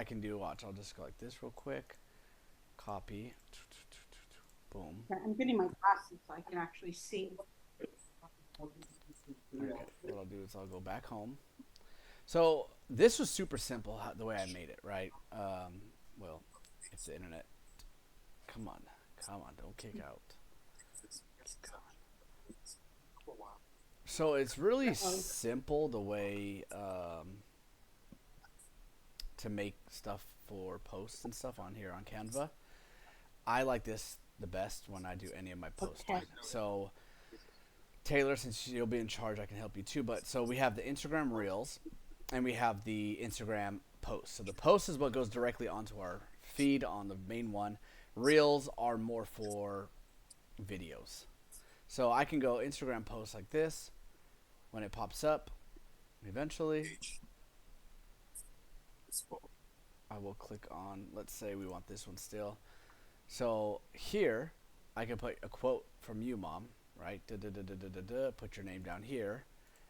I can do, watch, I'll just go like this real quick. Copy. Boom. Yeah, I'm getting my glasses so I can actually see. Okay, what I'll do is I'll go back home. So this was super simple the way I made it, right? Well, if the internet, come on, come on, don't kick out. Keep going. So it's really Uh-oh. simple the way to make stuff for posts and stuff on here on Canva. I like this the best when I do any of my posting. Okay. So Taylor, since you'll be in charge, I can help you too. But so we have the Instagram Reels, and we have the Instagram post. So the post is what goes directly onto our feed on the main one. Reels are more for videos. So I can go Instagram post like this when it pops up. Eventually, I will click on, let's say we want this one still. So here, I can put a quote from you, Mom, right? Da, da, da, da, da, da, da, put your name down here.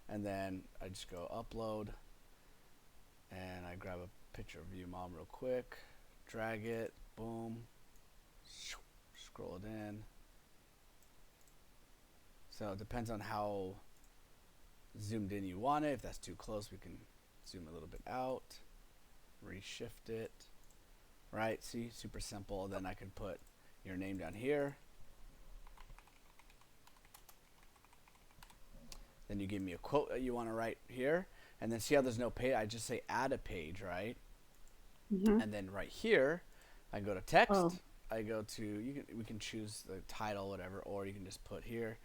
And then I just go upload. And I grab a picture of you, Mom, real quick. Drag it. Boom. Scroll it in. So it depends on how zoomed in you want it. If that's too close, we can zoom a little bit out. Reshift it. Right? See? Super simple. Then I can put your name down here. Then you give me a quote that you want to write here. And then see how there's no page? I just say add a page, right? Mm-hmm. And then right here, I go to Oh, text. I go to, we can choose the title, whatever, or you can just put here.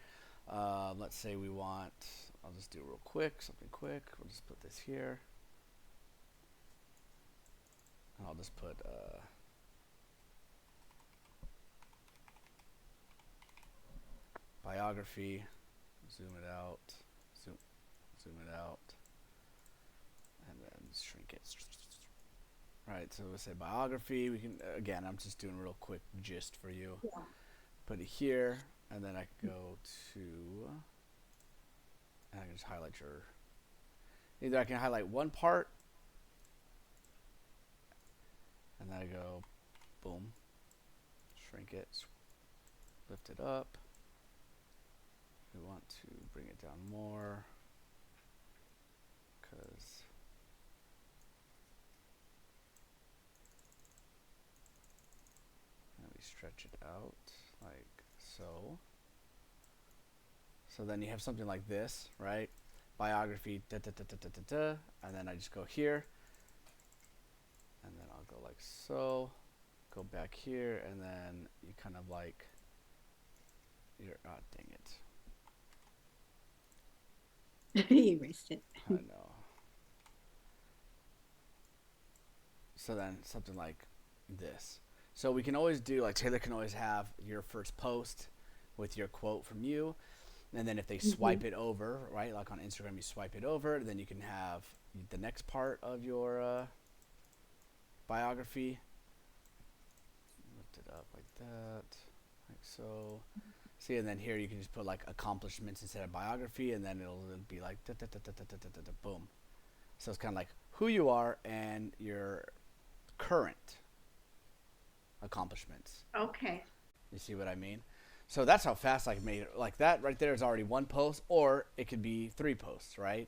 Let's say we want, I'll just do real quick, something quick. We'll just put this here. And I'll just put biography. Zoom it out. Zoom, zoom it out. And then shrink it. Right, so we'll say biography. We can, again, I'm just doing a real quick gist for you. yeah. Put it here, and then I can go to, and I can just highlight your, either I can highlight one part, and then I go, boom, shrink it, lift it up. We want to bring it down more, because let me stretch it out like so. So then you have something like this, right? Biography, da da da da da da da, and then I just go here, and then I'll go like so, go back here, and then you kind of like, you're, oh dang it, You erased it. I know. So then something like this. So we can always do, like Taylor can always have your first post with your quote from you, and then if they Mm-hmm. swipe it over, right, like on Instagram you swipe it over, then you can have the next part of your biography. Lift it up like that, like so. See, and then here you can just put like accomplishments instead of biography, and then it'll be like da, da, da, da, da, da, da, da, boom. So it's kind of like who you are and your current accomplishments. Okay. You see what I mean? So that's how fast I made it. Like that right there is already one post, or it could be three posts, right?